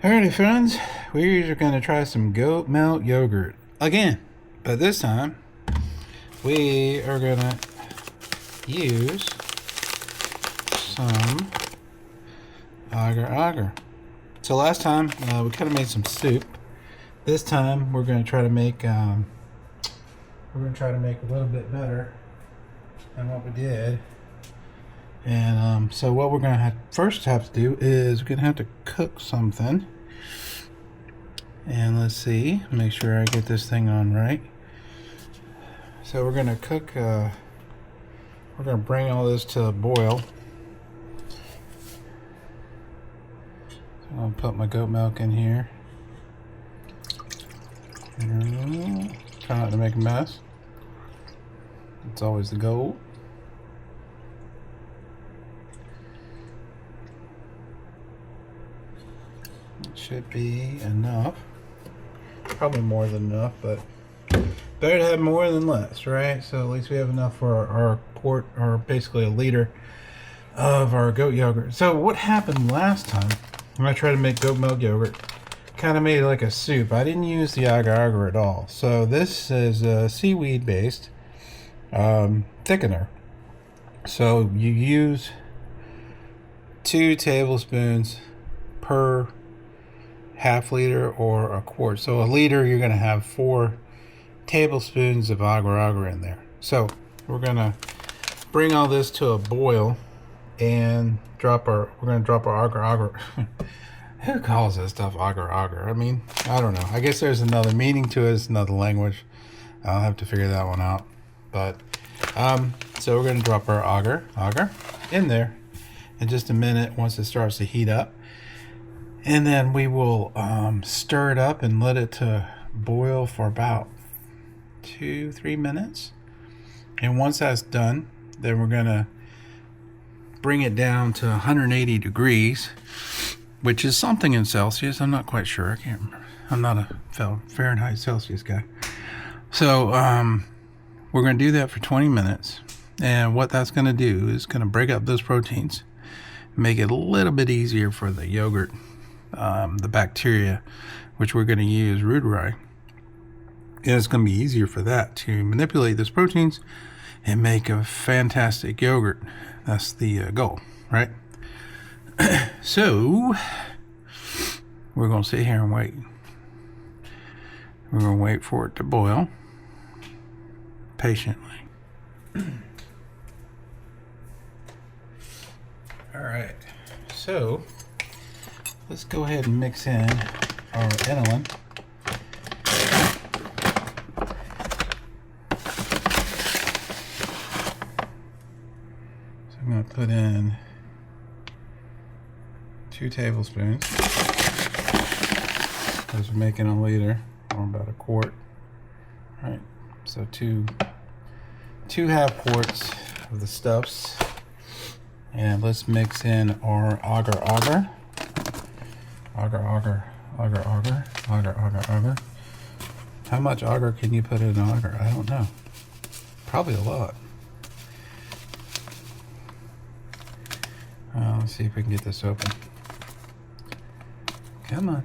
Alrighty friends, we are going to try some goat milk yogurt again, but this time we are going to use some agar-agar. So last time we kind of made some soup. This time we're going to try to make a little bit better than what we did. And so what we're going to first have to do is we're going to have to cook something. And let's see, make sure I get this thing on right. So we're going to cook, we're going to bring all this to a boil. So I'll put my goat milk in here. Try not to make a mess. It's always the goal. It should be enough. Probably more than enough, but better to have more than less, right? So at least we have enough for our quart, or basically a liter of our goat yogurt. So what happened last time when I tried to make goat milk yogurt, kind of made it like a soup. I didn't use the agar-agar at all. So this is a seaweed based thickener. So you use 2 tablespoons per half liter or a quart. So a liter, you're going to have 4 tablespoons of agar-agar in there. So we're going to bring all this to a boil and we're going to drop our agar-agar. Who calls this stuff agar-agar? I mean, I don't know. I guess there's another meaning to it. It's another language. I'll have to figure that one out. But so we're going to drop our agar in there in just a minute once it starts to heat up. And then we will stir it up and let it to boil for about 2-3 minutes. And once that's done, then we're going to bring it down to 180 degrees, which is something in Celsius. I'm not quite sure. I can't remember. I'm not a Fahrenheit Celsius guy. So we're going to do that for 20 minutes. And what that's going to do is going to break up those proteins, make it a little bit easier for the yogurt, the bacteria, which we're going to use reuteri. And it's going to be easier for that to manipulate those proteins and make a fantastic yogurt. That's the goal, right? So we're going to sit here and wait. We're going to wait for it to boil patiently. All right, so let's go ahead and mix in our inulin. So I'm going to put in 2 tablespoons, because we're making a liter, or about a quart. All right, so two half quarts of the stuffs. And let's mix in our agar-agar. Agar-agar. How much agar can you put in agar? I don't know. Probably a lot. Let's see if we can get this open. Come on.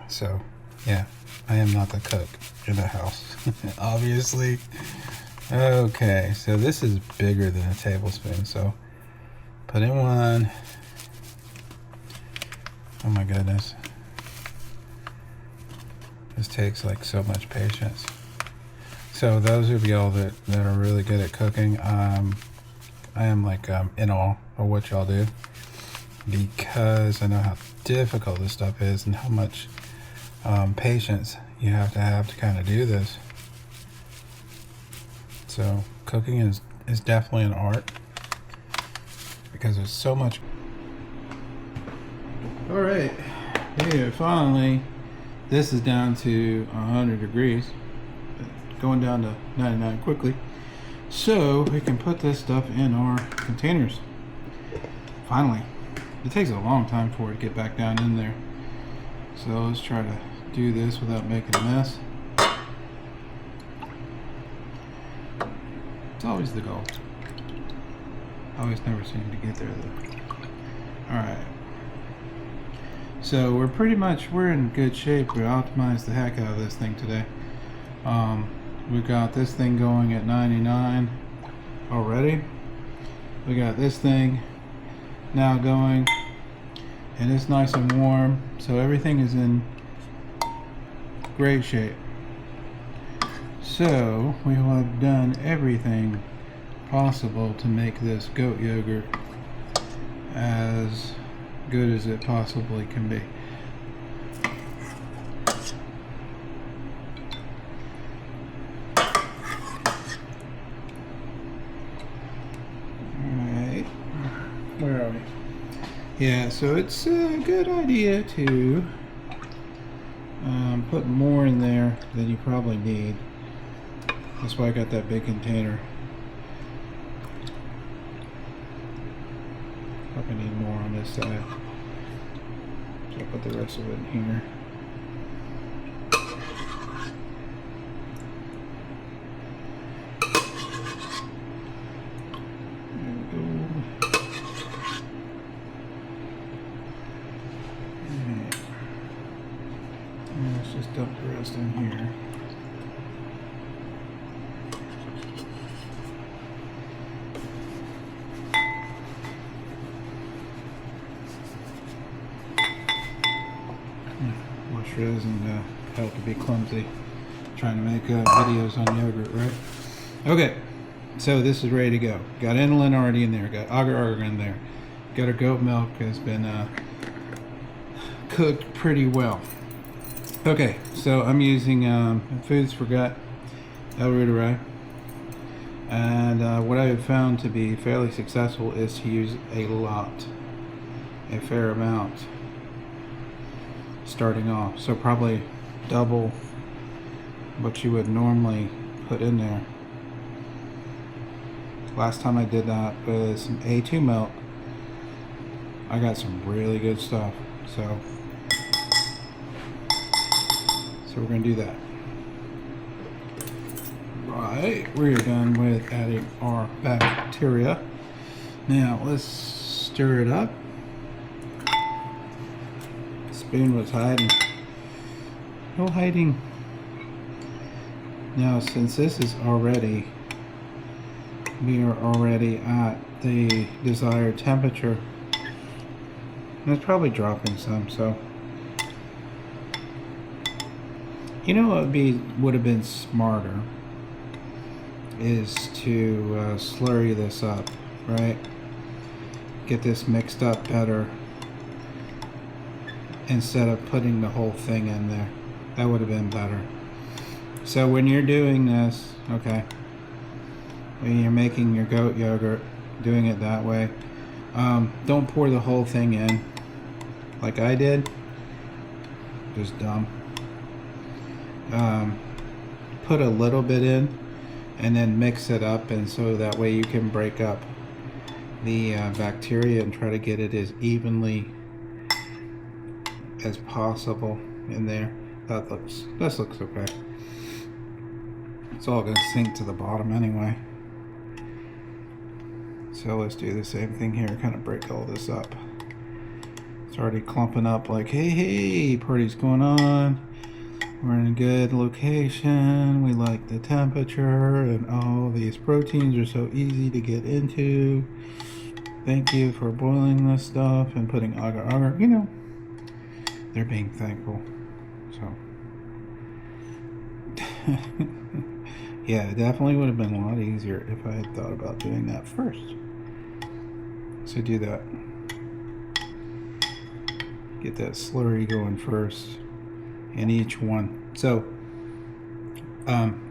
So, yeah, I am not the cook in the house, obviously. Okay, so this is bigger than a tablespoon, so put in 1. Oh my goodness. This takes like so much patience. So those of y'all that are really good at cooking, I am like in awe of what y'all do, because I know how difficult this stuff is and how much patience you have to kind of do this. So cooking is definitely an art, because there's so much. All right, here finally, this is down to 100 degrees, going down to 99 quickly, so we can put this stuff in our containers. Finally, it takes a long time for it to get back down in there. So let's try to do this without making a mess. It's always the goal. Always never seem to get there though. Alright. So we're in good shape. We optimized the heck out of this thing today. We got this thing going at 99 already. We got this thing now going, and it's nice and warm, so everything is in great shape. So we will have done everything possible to make this goat yogurt as good as it possibly can be. Alright, where are we? Yeah, so it's a good idea to put more in there than you probably need. That's why I got that big container. Probably need more on this side. So I'll put the rest of it in here. There we go. Alright. Let's just dump the rest in here. Washer doesn't help to be clumsy trying to make videos on yogurt, right? Okay, so this is ready to go. Got inulin already in there, got agar-agar in there, got our goat milk has been cooked pretty well. Okay, so I'm using Foods for Gut reuteri, and what I have found to be fairly successful is to use a fair amount starting off, so probably double what you would normally put in there. Last time I did that was some A2 milk. I got some really good stuff, so we're gonna do that. Right, we're done with adding our bacteria. Now let's stir it up. Spoon was hiding. No hiding. Now, since this is already, we are already at the desired temperature. And it's probably dropping some, so. You know what would have been smarter is to slurry this up, right? Get this mixed up better, instead of putting the whole thing in there. That would have been better. So when you're doing this, okay, when you're making your goat yogurt, doing it that way, don't pour the whole thing in like I did. Just dumb. Put a little bit in and then mix it up, and so that way you can break up the bacteria and try to get it as evenly as possible in there. This looks okay. It's all gonna sink to the bottom anyway. So let's do the same thing here, kind of break all this up. It's already clumping up like, hey, party's going on. We're in a good location. We like the temperature, and all these proteins are so easy to get into. Thank you for boiling this stuff and putting agar-agar. You know, they're being thankful. So yeah, it definitely would have been a lot easier if I had thought about doing that first. So do that. Get that slurry going first in each one. So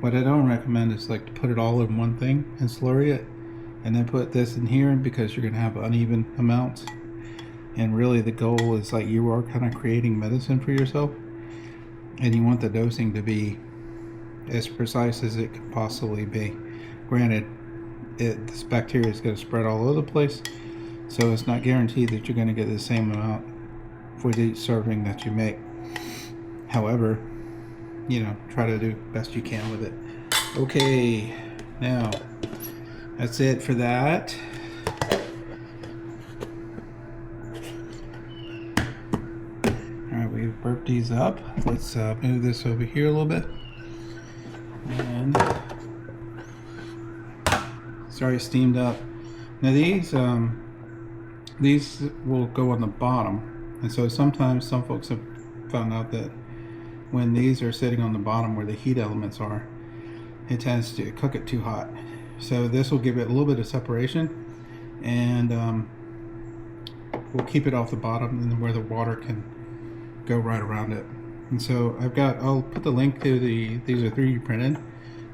what I don't recommend is like to put it all in one thing and slurry it and then put this in here, because you're gonna have uneven amounts. And really the goal is like you are kind of creating medicine for yourself, and you want the dosing to be as precise as it could possibly be. Granted, this bacteria is going to spread all over the place, so it's not guaranteed that you're going to get the same amount for the serving that you make. However, you know, try to do best you can with it. Okay, now That's it for that. Alright, we've burped these up. Let's move this over here a little bit. And it's already steamed up. Now these will go on the bottom. And so sometimes some folks have found out that when these are sitting on the bottom where the heat elements are, it tends to cook it too hot. So this will give it a little bit of separation, and we'll keep it off the bottom and where the water can go right around it. And so I'll put the link to these are 3D printed.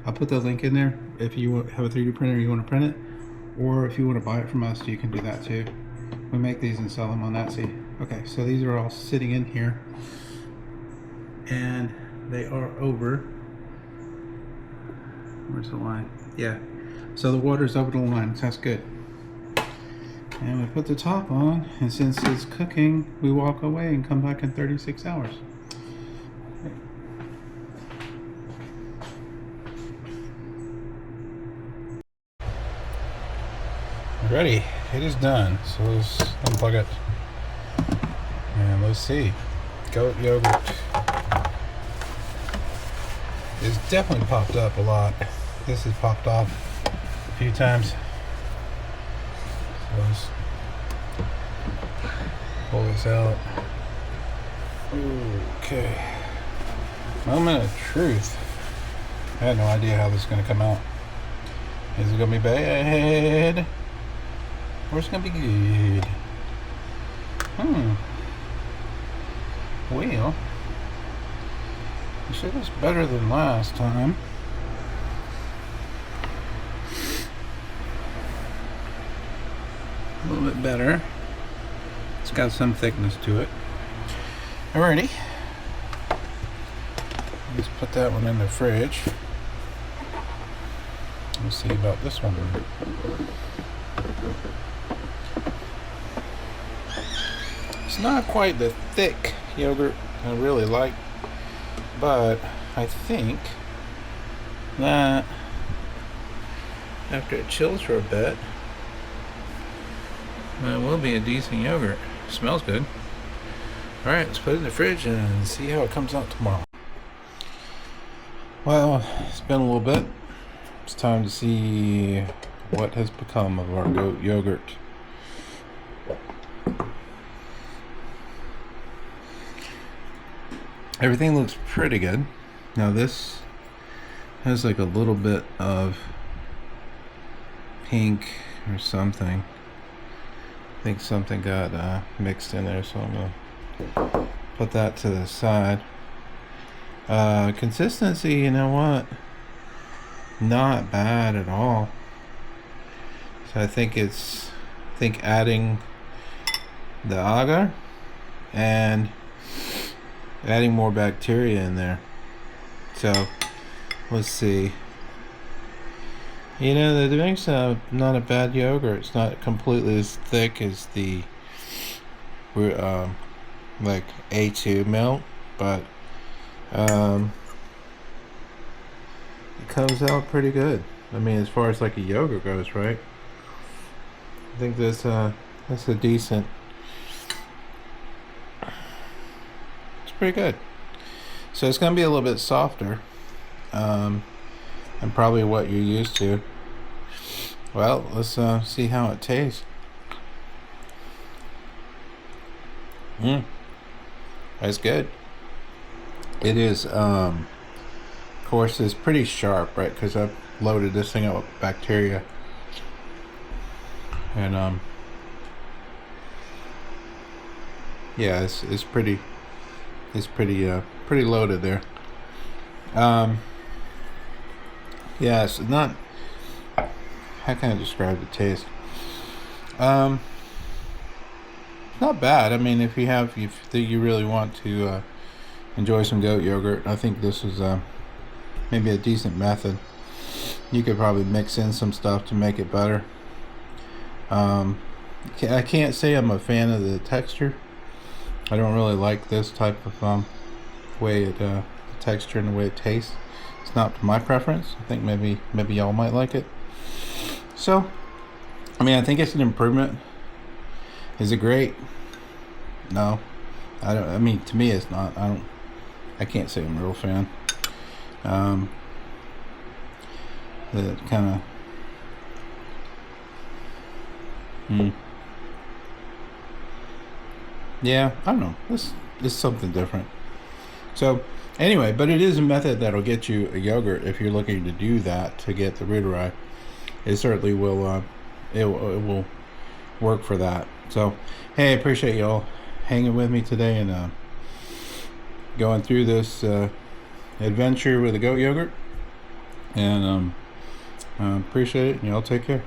I'll put the link in there if you have a 3D printer and you want to print it, or if you want to buy it from us, you can do that too. We make these and sell them on Etsy. Okay, so these are all sitting in here, and they are over. Where's the line? Yeah. So the water's over the line, so that's good. And we put the top on, and since it's cooking, we walk away and come back in 36 hours. Ready. It is done. So let's unplug it. And let's see. Goat yogurt. It's definitely popped up a lot. This has popped off a few times. So let's pull this out. Okay. Moment of truth. I had no idea how this is going to come out. Is it going to be bad? Or it's going to be good? Well, it was better than last time. A little bit better. It's got some thickness to it. Alrighty. Let's put that one in the fridge. Let's see about this one. It's not quite the thick yogurt I really like, but I think that after it chills for a bit, it will be a decent yogurt. Smells good. Alright, let's put it in the fridge and see how it comes out tomorrow. Well, it's been a little bit. It's time to see what has become of our goat yogurt. Everything looks pretty good. Now this has like a little bit of pink or something. I think something got mixed in there, so I'm gonna put that to the side. Consistency, you know what? Not bad at all. So I think adding the agar and adding more bacteria in there. So let's see. You know, that makes not a bad yogurt. It's not completely as thick as the like A2 milk, but it comes out pretty good. I mean, as far as like a yogurt goes, right? I think that's a decent. It's pretty good. So it's gonna be a little bit softer, and probably what you're used to. Well, let's see how it tastes. That's good. It is, of course, it's pretty sharp, right? Because I've loaded this thing up with bacteria, and yeah, it's pretty loaded there. Yeah, it's not. How can I describe the taste? Not bad. I mean, if you really want to enjoy some goat yogurt, I think this is maybe a decent method. You could probably mix in some stuff to make it better. I can't say I'm a fan of the texture. I don't really like this type of way the texture and the way it tastes. It's not my preference. I think maybe y'all might like it. So, I mean, I think it's an improvement. Is it great? No, I don't. I mean, to me, it's not. I can't say I'm a real fan. The kind of. Yeah, I don't know. This is something different. So, anyway, but it is a method that'll get you a yogurt if you're looking to do that to get the reuteri. It certainly will. It will work for that. So, hey, I appreciate y'all hanging with me today and going through this adventure with the goat yogurt. And appreciate it. And y'all take care.